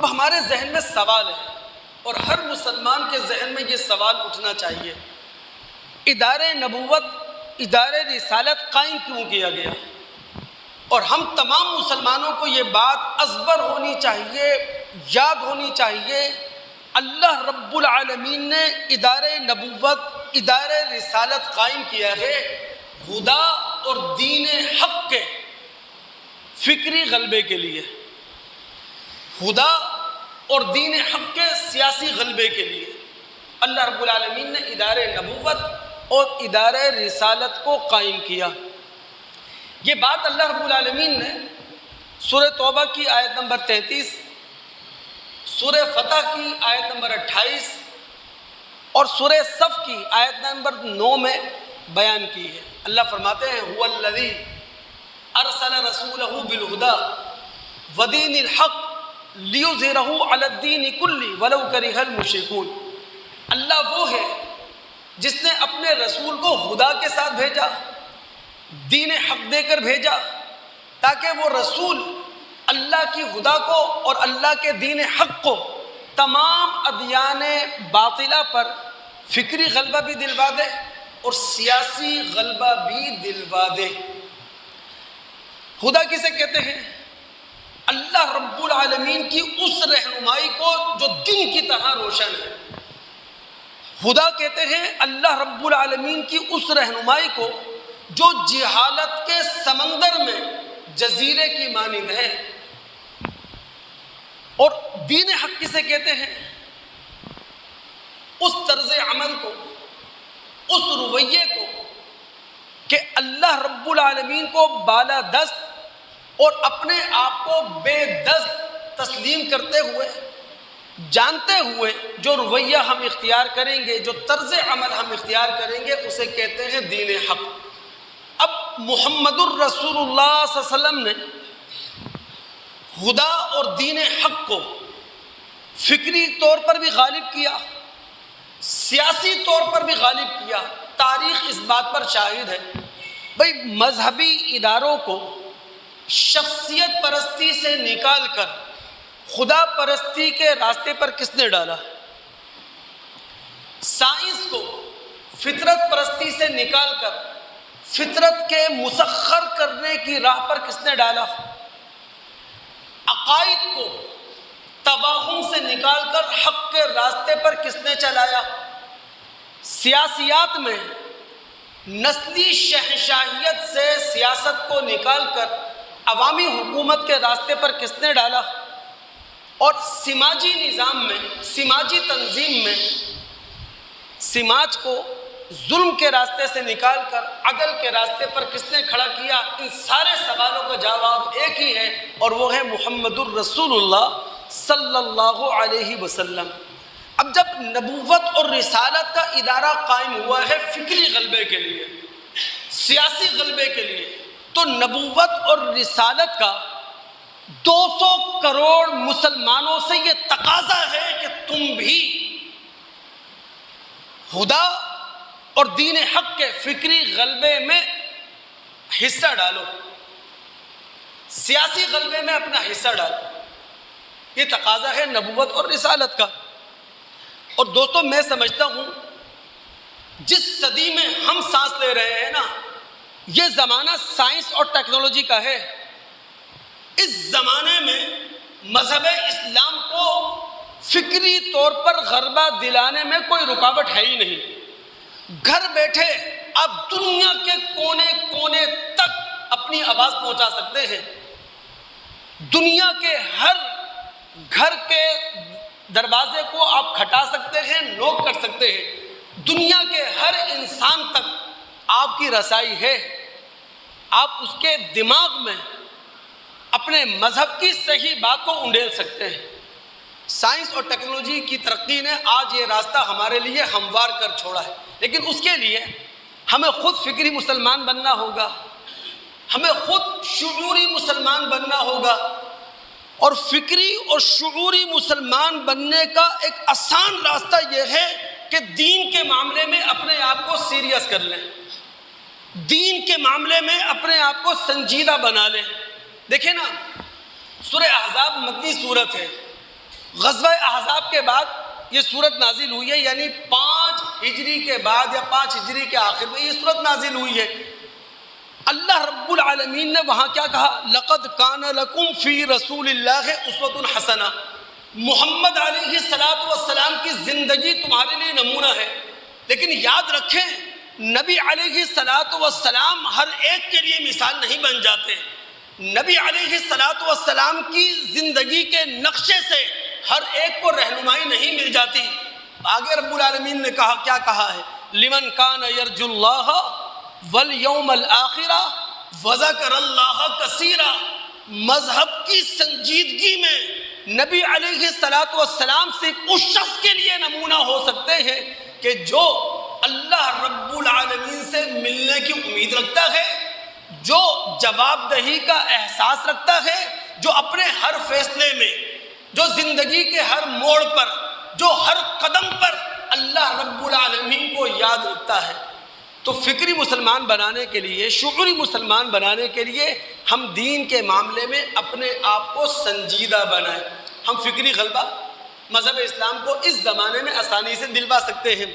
اب ہمارے ذہن میں سوال ہے اور ہر مسلمان کے ذہن میں یہ سوال اٹھنا چاہیے، ادارے نبوت، ادارے رسالت قائم کیوں کیا گیا؟ اور ہم تمام مسلمانوں کو یہ بات ازبر ہونی چاہیے، یاد ہونی چاہیے، اللہ رب العالمین نے ادارے نبوت، ادارے رسالت قائم کیا ہے ہدا اور دین حق کے فکری غلبے کے لیے، ہدا اور دین حق کے سیاسی غلبے کے لیے اللہ رب العالمین نے ادارے نبوت اور ادارے رسالت کو قائم کیا۔ یہ بات اللہ رب العالمین نے سورہ توبہ کی آیت نمبر 33، سورہ فتح کی آیت نمبر 28 اور سورہ صف کی آیت نمبر 9 میں بیان کی ہے۔ اللہ فرماتے ہیں هو الذی ارسل رسولہ بالہدی ودین الحق لیظہرہ علی الدین کلہ ولو کرہ المشرکون۔ اللہ وہ ہے جس نے اپنے رسول کو ہدا کے ساتھ بھیجا، دین حق دے کر بھیجا، تاکہ وہ رسول اللہ کی ہدا کو اور اللہ کے دین حق کو تمام ادیان باطلہ پر فکری غلبہ بھی دلوا دے اور سیاسی غلبہ بھی دلوا دے۔ ہدا کسے کہتے ہیں؟ اللہ رب العالمین کی اس رہنمائی کو جو دن کی طرح روشن ہے۔ ہدا کہتے ہیں اللہ رب العالمین کی اس رہنمائی کو جو جہالت کے سمندر میں جزیرے کی مانند ہے۔ اور دین حق کسے کہتے ہیں؟ اس طرز عمل کو، اس رویے کو کہ اللہ رب العالمین کو بالا دست اور اپنے آپ کو بے دست تسلیم کرتے ہوئے، جانتے ہوئے جو رویہ ہم اختیار کریں گے، جو طرز عمل ہم اختیار کریں گے، اسے کہتے ہیں دین حق۔ اب محمد الرسول اللہ صلی اللہ علیہ وسلم نے ہدا اور دین حق کو فکری طور پر بھی غالب کیا، سیاسی طور پر بھی غالب کیا۔ تاریخ اس بات پر شاہد ہے۔ بھئی مذہبی اداروں کو شخصیت پرستی سے نکال کر خدا پرستی کے راستے پر کس نے ڈالا؟ سائنس کو فطرت پرستی سے نکال کر فطرت کے مسخر کرنے کی راہ پر کس نے ڈالا؟ عقائد کو توہم سے نکال کر حق کے راستے پر کس نے چلایا؟ سیاسیات میں نسلی شہنشاہیت سے سیاست کو نکال کر عوامی حکومت کے راستے پر کس نے ڈالا؟ اور سماجی نظام میں، سماجی تنظیم میں سماج کو ظلم کے راستے سے نکال کر عدل کے راستے پر کس نے کھڑا کیا؟ ان سارے سوالوں کا جواب ایک ہی ہے اور وہ ہے محمد الرسول اللہ صلی اللہ علیہ وسلم۔ اب جب نبوت اور رسالت کا ادارہ قائم ہوا ہے فکری غلبے کے لیے، سیاسی غلبے کے لیے، تو نبوت اور رسالت کا 200 کروڑ مسلمانوں سے یہ تقاضا ہے کہ تم بھی ہدا اور دین حق کے فکری غلبے میں حصہ ڈالو، سیاسی غلبے میں اپنا حصہ ڈالو۔ یہ تقاضا ہے نبوت اور رسالت کا۔ اور دوستو میں سمجھتا ہوں جس صدی میں ہم سانس لے رہے ہیں نا، یہ زمانہ سائنس اور ٹیکنالوجی کا ہے۔ اس زمانے میں مذہب اسلام کو فکری طور پر غلبہ دلانے میں کوئی رکاوٹ ہے ہی نہیں۔ گھر بیٹھے آپ دنیا کے کونے کونے تک اپنی آواز پہنچا سکتے ہیں، دنیا کے ہر گھر کے دروازے کو آپ کھٹا سکتے ہیں، نوک کر سکتے ہیں، دنیا کے ہر انسان تک آپ کی رسائی ہے۔ آپ اس کے دماغ میں اپنے مذہب کی صحیح بات کو انڈیل سکتے ہیں۔ سائنس اور ٹیکنالوجی کی ترقی نے آج یہ راستہ ہمارے لیے ہموار کر چھوڑا ہے، لیکن اس کے لیے ہمیں خود فکری مسلمان بننا ہوگا، ہمیں خود شعوری مسلمان بننا ہوگا۔ اور فکری اور شعوری مسلمان بننے کا ایک آسان راستہ یہ ہے کہ دین کے معاملے میں اپنے آپ کو سیریس کر لیں، دین کے معاملے میں اپنے آپ کو سنجیدہ بنا لیں۔ دیکھیں نا، سورہ احزاب مدنی سورت ہے، غزوہ احزاب کے بعد یہ صورت نازل ہوئی ہے، یعنی 5 ہجری کے بعد یا 5 ہجری کے آخر میں یہ صورت نازل ہوئی ہے۔ اللہ رب العالمین نے وہاں کیا کہا؟ لَقَدْ كَانَ لَكُمْ فِي رَسُولِ اللَّهِ أُسْوَةٌ حَسَنَةٌ، محمد علیہ السلام کی زندگی تمہارے لیے نمونہ ہے۔ لیکن یاد رکھیں نبی علیہ السلام ہر ایک کے لیے مثال نہیں بن جاتے۔ نبی علیہ السلام کی زندگی کے نقشے سے ہر ایک کو رہنمائی نہیں مل جاتی۔ آگے رب العالمین نے کہا، کیا کہا ہے؟ لمن کان یرجو اللہ والیوم الآخرہ وذکر اللہ کثیرا۔ مذہب کی سنجیدگی میں نبی علیہ السلام صرف اس شخص کے لیے نمونہ ہو سکتے ہیں کہ جو اللہ رب العالمین سے ملنے کی امید رکھتا ہے، جو جواب دہی کا احساس رکھتا ہے، جو اپنے ہر فیصلے میں، جو زندگی کے ہر موڑ پر، جو ہر قدم پر اللہ رب العالمین کو یاد رکھتا ہے۔ تو فکری مسلمان بنانے کے لیے، شعوری مسلمان بنانے کے لیے ہم دین کے معاملے میں اپنے آپ کو سنجیدہ بنائیں۔ ہم فکری غلبہ مذہب اسلام کو اس زمانے میں آسانی سے دلوا سکتے ہیں۔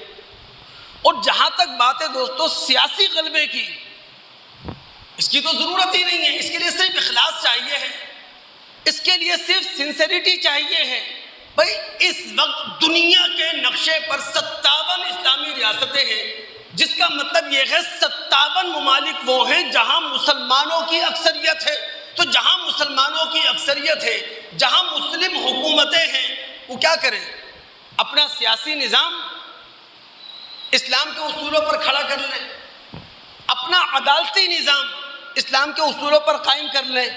اور جہاں تک بات ہے دوستو سیاسی غلبے کی، اس کی تو ضرورت ہی نہیں ہے۔ اس کے لیے صرف اخلاص چاہیے ہے، اس کے لیے صرف سنسیریٹی چاہیے ہے۔ بھائی اس وقت دنیا کے نقشے پر 57 اسلامی ریاستیں ہیں، جس کا مطلب یہ ہے 57 ممالک وہ ہیں جہاں مسلمانوں کی اکثریت ہے۔ تو جہاں مسلمانوں کی اکثریت ہے، جہاں مسلم حکومتیں ہیں، وہ کیا کریں؟ اپنا سیاسی نظام اسلام کے اصولوں پر کھڑا کر لیں، اپنا عدالتی نظام اسلام کے اصولوں پر قائم کر لیں،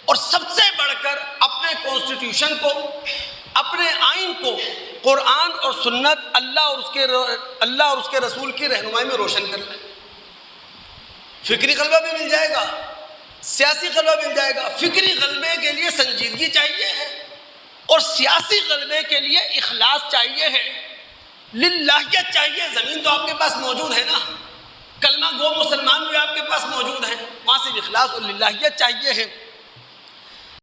اور سب سے بڑھ کر اپنے کانسٹیٹیوشن کو، اپنے آئین کو قرآن اور سنت، اللہ اور اس کے رسول کی رہنمائی میں روشن کر لیں۔ فکری غلبہ بھی مل جائے گا، سیاسی غلبہ مل جائے گا۔ فکری غلبے کے لیے سنجیدگی چاہیے ہے، اور سیاسی غلبے کے لیے اخلاص چاہیے ہے، للہیت چاہیے۔ زمین تو آپ کے پاس موجود ہے نا، کلمہ گو مسلمان بھی آپ کے پاس موجود ہیں، وہاں سے اخلاص اور للہیت چاہیے ہے۔